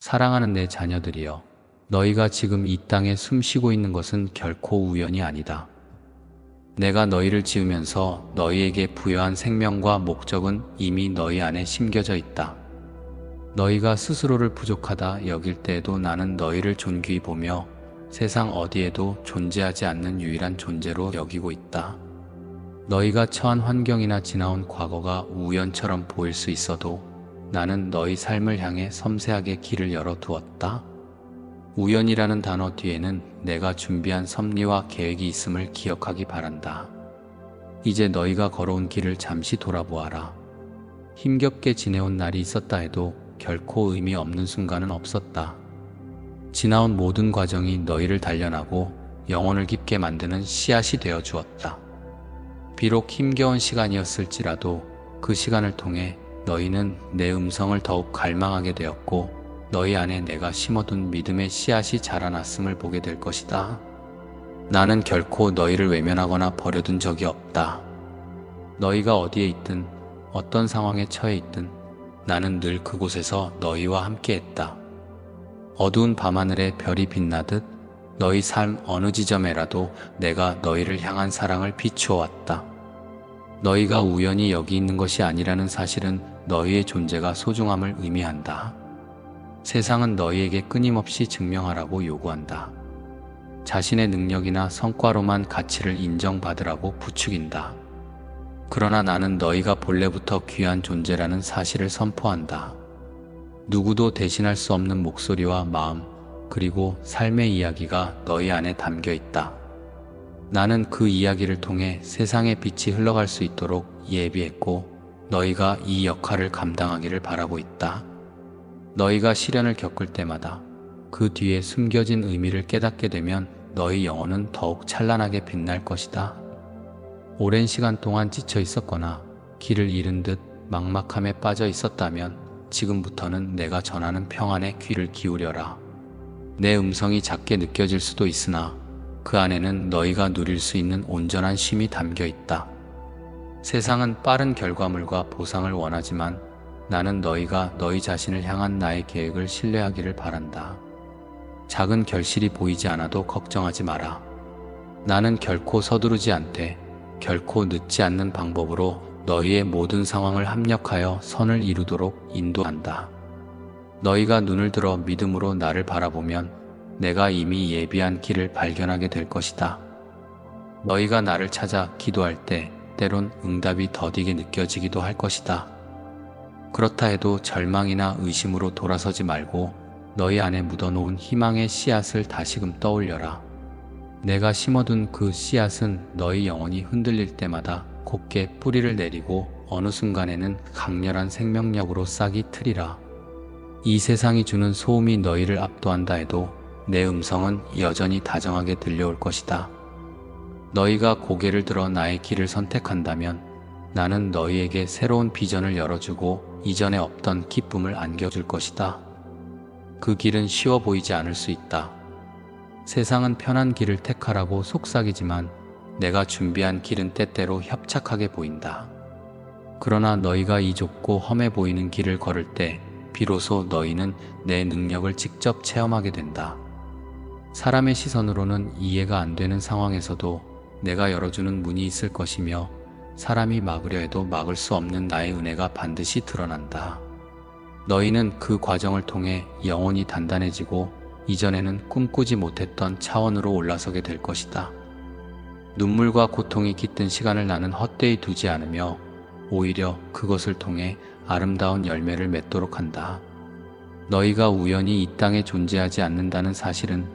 사랑하는 내 자녀들이여, 너희가 지금 이 땅에 숨쉬고 있는 것은 결코 우연이 아니다. 내가 너희를 지으면서 너희에게 부여한 생명과 목적은 이미 너희 안에 심겨져 있다. 너희가 스스로를 부족하다 여길 때에도 나는 너희를 존귀히 보며 세상 어디에도 존재하지 않는 유일한 존재로 여기고 있다. 너희가 처한 환경이나 지나온 과거가 우연처럼 보일 수 있어도 나는 너희 삶을 향해 섬세하게 길을 열어두었다. 우연이라는 단어 뒤에는 내가 준비한 섭리와 계획이 있음을 기억하기 바란다. 이제 너희가 걸어온 길을 잠시 돌아보아라. 힘겹게 지내온 날이 있었다 해도 결코 의미 없는 순간은 없었다. 지나온 모든 과정이 너희를 단련하고 영혼을 깊게 만드는 씨앗이 되어 주었다. 비록 힘겨운 시간이었을지라도 그 시간을 통해 너희는 내 음성을 더욱 갈망하게 되었고 너희 안에 내가 심어둔 믿음의 씨앗이 자라났음을 보게 될 것이다. 나는 결코 너희를 외면하거나 버려둔 적이 없다. 너희가 어디에 있든 어떤 상황에 처해 있든 나는 늘 그곳에서 너희와 함께했다. 어두운 밤하늘에 별이 빛나듯 너희 삶 어느 지점에라도 내가 너희를 향한 사랑을 비추어 왔다. 너희가 우연히 여기 있는 것이 아니라는 사실은 너희의 존재가 소중함을 의미한다. 세상은 너희에게 끊임없이 증명하라고 요구한다. 자신의 능력이나 성과로만 가치를 인정받으라고 부추긴다. 그러나 나는 너희가 본래부터 귀한 존재라는 사실을 선포한다. 누구도 대신할 수 없는 목소리와 마음, 그리고 삶의 이야기가 너희 안에 담겨 있다. 나는 그 이야기를 통해 세상의 빛이 흘러갈 수 있도록 예비했고 너희가 이 역할을 감당하기를 바라고 있다. 너희가 시련을 겪을 때마다 그 뒤에 숨겨진 의미를 깨닫게 되면 너희 영혼은 더욱 찬란하게 빛날 것이다. 오랜 시간 동안 지쳐 있었거나 길을 잃은 듯 막막함에 빠져 있었다면 지금부터는 내가 전하는 평안에 귀를 기울여라. 내 음성이 작게 느껴질 수도 있으나 그 안에는 너희가 누릴 수 있는 온전한 쉼이 담겨 있다. 세상은 빠른 결과물과 보상을 원하지만 나는 너희가 너희 자신을 향한 나의 계획을 신뢰하기를 바란다. 작은 결실이 보이지 않아도 걱정하지 마라. 나는 결코 서두르지 않되 결코 늦지 않는 방법으로 너희의 모든 상황을 합력하여 선을 이루도록 인도한다. 너희가 눈을 들어 믿음으로 나를 바라보면 내가 이미 예비한 길을 발견하게 될 것이다. 너희가 나를 찾아 기도할 때 때론 응답이 더디게 느껴지기도 할 것이다. 그렇다 해도 절망이나 의심으로 돌아서지 말고 너희 안에 묻어놓은 희망의 씨앗을 다시금 떠올려라. 내가 심어둔 그 씨앗은 너희 영혼이 흔들릴 때마다 곧게 뿌리를 내리고 어느 순간에는 강렬한 생명력으로 싹이 트리라. 이 세상이 주는 소음이 너희를 압도한다 해도 내 음성은 여전히 다정하게 들려올 것이다. 너희가 고개를 들어 나의 길을 선택한다면 나는 너희에게 새로운 비전을 열어주고 이전에 없던 기쁨을 안겨줄 것이다. 그 길은 쉬워 보이지 않을 수 있다. 세상은 편한 길을 택하라고 속삭이지만 내가 준비한 길은 때때로 협착하게 보인다. 그러나 너희가 이 좁고 험해 보이는 길을 걸을 때 비로소 너희는 내 능력을 직접 체험하게 된다. 사람의 시선으로는 이해가 안 되는 상황에서도 내가 열어주는 문이 있을 것이며 사람이 막으려 해도 막을 수 없는 나의 은혜가 반드시 드러난다. 너희는 그 과정을 통해 영혼이 단단해지고 이전에는 꿈꾸지 못했던 차원으로 올라서게 될 것이다. 눈물과 고통이 깃든 시간을 나는 헛되이 두지 않으며 오히려 그것을 통해 아름다운 열매를 맺도록 한다. 너희가 우연히 이 땅에 존재하지 않는다는 사실은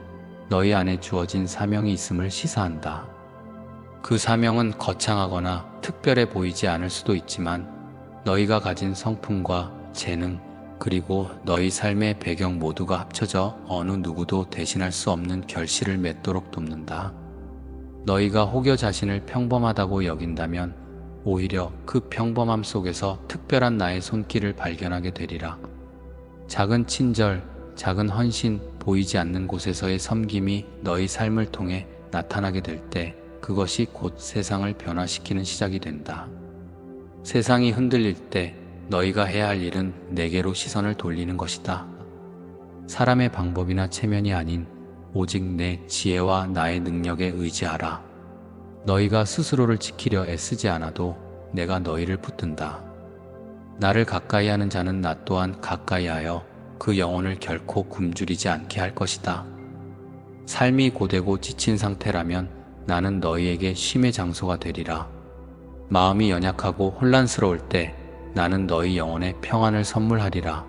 너희 안에 주어진 사명이 있음을 시사한다. 그 사명은 거창하거나 특별해 보이지 않을 수도 있지만 너희가 가진 성품과 재능 그리고 너희 삶의 배경 모두가 합쳐져 어느 누구도 대신할 수 없는 결실을 맺도록 돕는다. 너희가 혹여 자신을 평범하다고 여긴다면 오히려 그 평범함 속에서 특별한 나의 손길을 발견하게 되리라. 작은 친절, 작은 헌신, 보이지 않는 곳에서의 섬김이 너희 삶을 통해 나타나게 될 때 그것이 곧 세상을 변화시키는 시작이 된다. 세상이 흔들릴 때 너희가 해야 할 일은 내게로 시선을 돌리는 것이다. 사람의 방법이나 체면이 아닌 오직 내 지혜와 나의 능력에 의지하라. 너희가 스스로를 지키려 애쓰지 않아도 내가 너희를 붙든다. 나를 가까이 하는 자는 나 또한 가까이 하여 그 영혼을 결코 굶주리지 않게 할 것이다. 삶이 고되고 지친 상태라면 나는 너희에게 쉼의 장소가 되리라. 마음이 연약하고 혼란스러울 때 나는 너희 영혼에 평안을 선물하리라.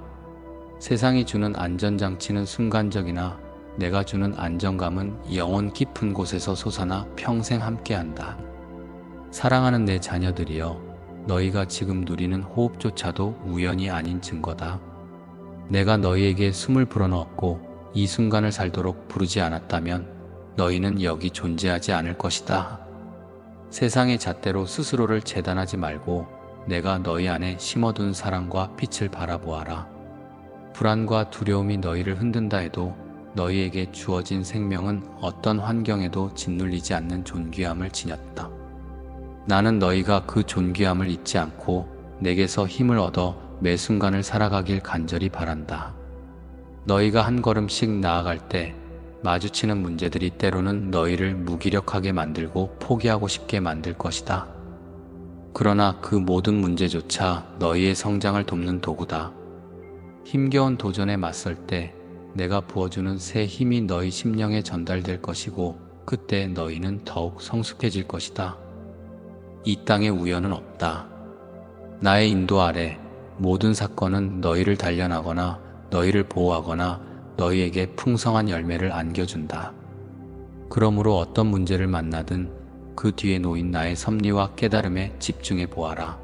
세상이 주는 안전장치는 순간적이나 내가 주는 안정감은 영혼 깊은 곳에서 솟아나 평생 함께한다. 사랑하는 내 자녀들이여, 너희가 지금 누리는 호흡조차도 우연이 아닌 증거다. 내가 너희에게 숨을 불어넣었고 이 순간을 살도록 부르지 않았다면 너희는 여기 존재하지 않을 것이다. 세상의 잣대로 스스로를 재단하지 말고 내가 너희 안에 심어둔 사랑과 빛을 바라보아라. 불안과 두려움이 너희를 흔든다 해도 너희에게 주어진 생명은 어떤 환경에도 짓눌리지 않는 존귀함을 지녔다. 나는 너희가 그 존귀함을 잊지 않고 내게서 힘을 얻어 매 순간을 살아가길 간절히 바란다. 너희가 한 걸음씩 나아갈 때 마주치는 문제들이 때로는 너희를 무기력하게 만들고 포기하고 싶게 만들 것이다. 그러나 그 모든 문제조차 너희의 성장을 돕는 도구다. 힘겨운 도전에 맞설 때 내가 부어주는 새 힘이 너희 심령에 전달될 것이고 그때 너희는 더욱 성숙해질 것이다. 이 땅에 우연은 없다. 나의 인도 아래 모든 사건은 너희를 단련하거나 너희를 보호하거나 너희에게 풍성한 열매를 안겨준다. 그러므로 어떤 문제를 만나든 그 뒤에 놓인 나의 섭리와 깨달음에 집중해 보아라.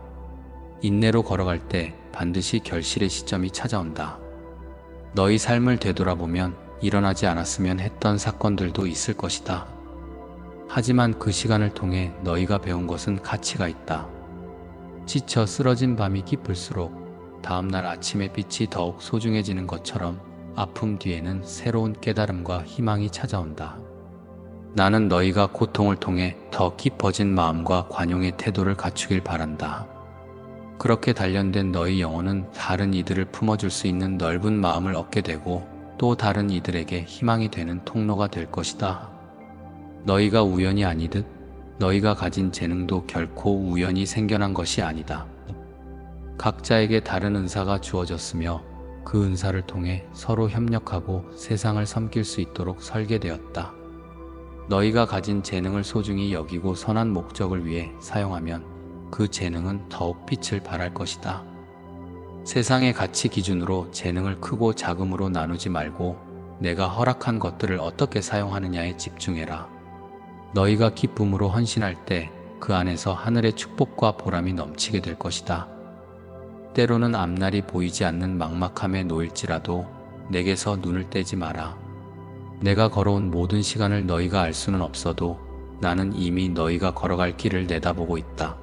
인내로 걸어갈 때 반드시 결실의 시점이 찾아온다. 너희 삶을 되돌아보면 일어나지 않았으면 했던 사건들도 있을 것이다. 하지만 그 시간을 통해 너희가 배운 것은 가치가 있다. 지쳐 쓰러진 밤이 깊을수록 다음날 아침의 빛이 더욱 소중해지는 것처럼 아픔 뒤에는 새로운 깨달음과 희망이 찾아온다. 나는 너희가 고통을 통해 더 깊어진 마음과 관용의 태도를 갖추길 바란다. 그렇게 단련된 너희 영혼은 다른 이들을 품어줄 수 있는 넓은 마음을 얻게 되고 또 다른 이들에게 희망이 되는 통로가 될 것이다. 너희가 우연이 아니듯 너희가 가진 재능도 결코 우연히 생겨난 것이 아니다. 각자에게 다른 은사가 주어졌으며 그 은사를 통해 서로 협력하고 세상을 섬길 수 있도록 설계되었다. 너희가 가진 재능을 소중히 여기고 선한 목적을 위해 사용하면 그 재능은 더욱 빛을 발할 것이다. 세상의 가치 기준으로 재능을 크고 작음으로 나누지 말고 내가 허락한 것들을 어떻게 사용하느냐에 집중해라. 너희가 기쁨으로 헌신할 때 그 안에서 하늘의 축복과 보람이 넘치게 될 것이다. 때로는 앞날이 보이지 않는 막막함에 놓일지라도 내게서 눈을 떼지 마라. 내가 걸어온 모든 시간을 너희가 알 수는 없어도 나는 이미 너희가 걸어갈 길을 내다보고 있다.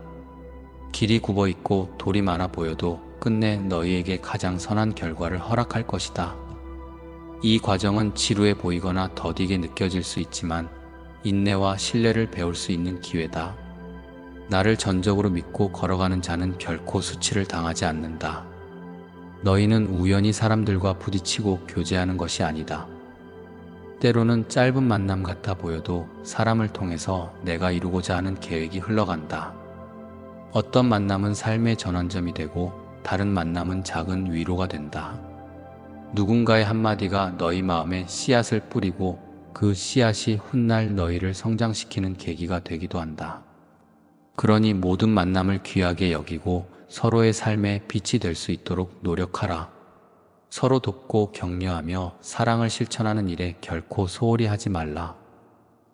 길이 굽어 있고 돌이 많아 보여도 끝내 너희에게 가장 선한 결과를 허락할 것이다. 이 과정은 지루해 보이거나 더디게 느껴질 수 있지만 인내와 신뢰를 배울 수 있는 기회다. 나를 전적으로 믿고 걸어가는 자는 결코 수치를 당하지 않는다. 너희는 우연히 사람들과 부딪히고 교제하는 것이 아니다. 때로는 짧은 만남 같아 보여도 사람을 통해서 내가 이루고자 하는 계획이 흘러간다. 어떤 만남은 삶의 전환점이 되고 다른 만남은 작은 위로가 된다. 누군가의 한마디가 너희 마음에 씨앗을 뿌리고 그 씨앗이 훗날 너희를 성장시키는 계기가 되기도 한다. 그러니 모든 만남을 귀하게 여기고 서로의 삶에 빛이 될 수 있도록 노력하라. 서로 돕고 격려하며 사랑을 실천하는 일에 결코 소홀히 하지 말라.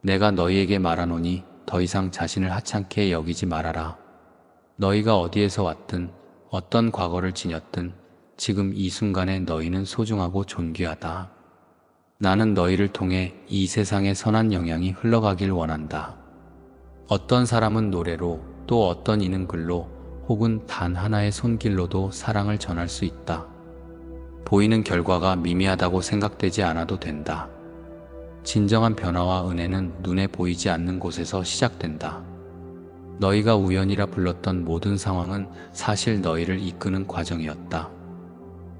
내가 너희에게 말하노니 더 이상 자신을 하찮게 여기지 말아라. 너희가 어디에서 왔든 어떤 과거를 지녔든 지금 이 순간에 너희는 소중하고 존귀하다. 나는 너희를 통해 이 세상에 선한 영향이 흘러가길 원한다. 어떤 사람은 노래로, 또 어떤 이는 글로, 혹은 단 하나의 손길로도 사랑을 전할 수 있다. 보이는 결과가 미미하다고 생각되지 않아도 된다. 진정한 변화와 은혜는 눈에 보이지 않는 곳에서 시작된다. 너희가 우연이라 불렀던 모든 상황은 사실 너희를 이끄는 과정이었다.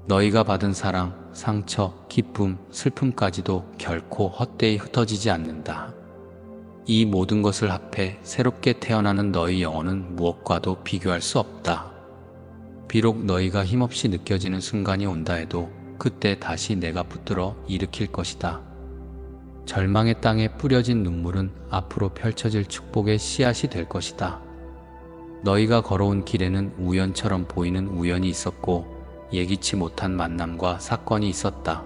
너희가 받은 사랑, 상처, 기쁨, 슬픔까지도 결코 헛되이 흩어지지 않는다. 이 모든 것을 합해 새롭게 태어나는 너희 영혼은 무엇과도 비교할 수 없다. 비록 너희가 힘없이 느껴지는 순간이 온다 해도 그때 다시 내가 붙들어 일으킬 것이다. 절망의 땅에 뿌려진 눈물은 앞으로 펼쳐질 축복의 씨앗이 될 것이다. 너희가 걸어온 길에는 우연처럼 보이는 우연이 있었고 예기치 못한 만남과 사건이 있었다.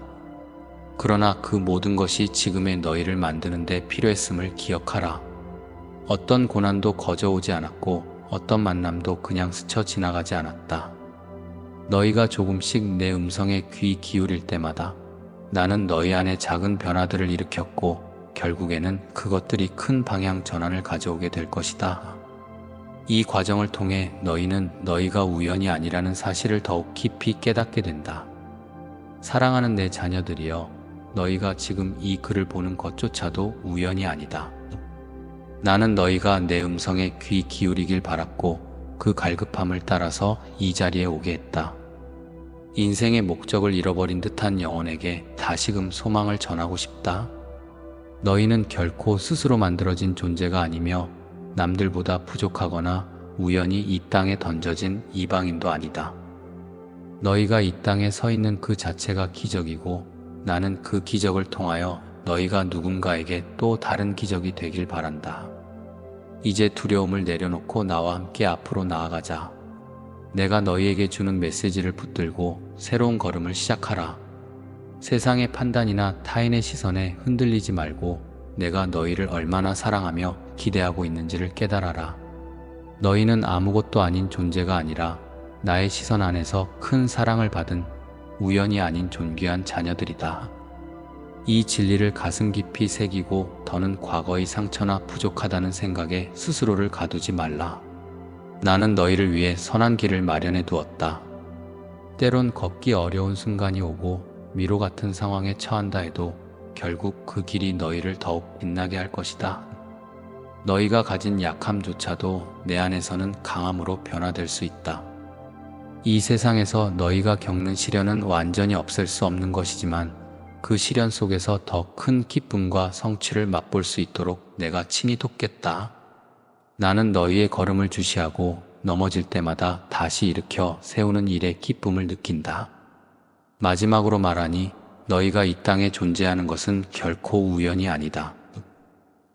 그러나 그 모든 것이 지금의 너희를 만드는 데 필요했음을 기억하라. 어떤 고난도 거저오지 않았고 어떤 만남도 그냥 스쳐 지나가지 않았다. 너희가 조금씩 내 음성에 귀 기울일 때마다 나는 너희 안에 작은 변화들을 일으켰고 결국에는 그것들이 큰 방향 전환을 가져오게 될 것이다. 이 과정을 통해 너희는 너희가 우연이 아니라는 사실을 더욱 깊이 깨닫게 된다. 사랑하는 내 자녀들이여, 너희가 지금 이 글을 보는 것조차도 우연이 아니다. 나는 너희가 내 음성에 귀 기울이길 바랐고 그 갈급함을 따라서 이 자리에 오게 했다. 인생의 목적을 잃어버린 듯한 영혼에게 다시금 소망을 전하고 싶다. 너희는 결코 스스로 만들어진 존재가 아니며 남들보다 부족하거나 우연히 이 땅에 던져진 이방인도 아니다. 너희가 이 땅에 서 있는 그 자체가 기적이고 나는 그 기적을 통하여 너희가 누군가에게 또 다른 기적이 되길 바란다. 이제 두려움을 내려놓고 나와 함께 앞으로 나아가자. 내가 너희에게 주는 메시지를 붙들고 새로운 걸음을 시작하라. 세상의 판단이나 타인의 시선에 흔들리지 말고 내가 너희를 얼마나 사랑하며 기대하고 있는지를 깨달아라. 너희는 아무것도 아닌 존재가 아니라 나의 시선 안에서 큰 사랑을 받은 우연이 아닌 존귀한 자녀들이다. 이 진리를 가슴 깊이 새기고 더는 과거의 상처나 부족하다는 생각에 스스로를 가두지 말라. 나는 너희를 위해 선한 길을 마련해 두었다. 때론 걷기 어려운 순간이 오고 미로 같은 상황에 처한다 해도 결국 그 길이 너희를 더욱 빛나게 할 것이다. 너희가 가진 약함조차도 내 안에서는 강함으로 변화될 수 있다. 이 세상에서 너희가 겪는 시련은 완전히 없앨 수 없는 것이지만 그 시련 속에서 더 큰 기쁨과 성취를 맛볼 수 있도록 내가 친히 돕겠다. 나는 너희의 걸음을 주시하고 넘어질 때마다 다시 일으켜 세우는 일에 기쁨을 느낀다. 마지막으로 말하니 너희가 이 땅에 존재하는 것은 결코 우연이 아니다.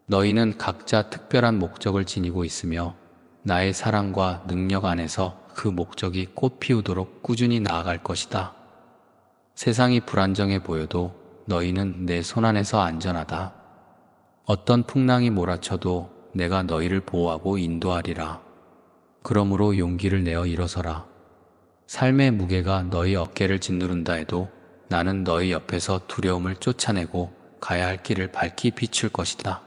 너희는 각자 특별한 목적을 지니고 있으며 나의 사랑과 능력 안에서 그 목적이 꽃 피우도록 꾸준히 나아갈 것이다. 세상이 불안정해 보여도 너희는 내 손 안에서 안전하다. 어떤 풍랑이 몰아쳐도 내가 너희를 보호하고 인도하리라. 그러므로 용기를 내어 일어서라. 삶의 무게가 너희 어깨를 짓누른다 해도 나는 너희 옆에서 두려움을 쫓아내고 가야 할 길을 밝히 비출 것이다.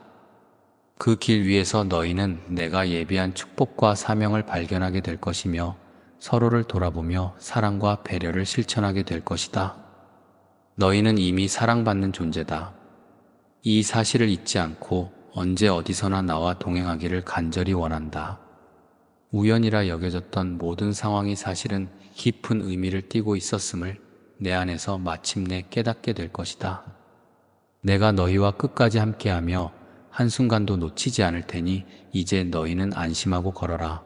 그 길 위에서 너희는 내가 예비한 축복과 사명을 발견하게 될 것이며 서로를 돌아보며 사랑과 배려를 실천하게 될 것이다. 너희는 이미 사랑받는 존재다. 이 사실을 잊지 않고 언제 어디서나 나와 동행하기를 간절히 원한다. 우연이라 여겨졌던 모든 상황이 사실은 깊은 의미를 띠고 있었음을 내 안에서 마침내 깨닫게 될 것이다. 내가 너희와 끝까지 함께하며 한순간도 놓치지 않을 테니 이제 너희는 안심하고 걸어라.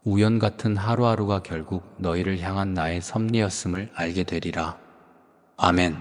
우연 같은 하루하루가 결국 너희를 향한 나의 섭리였음을 알게 되리라. 아멘.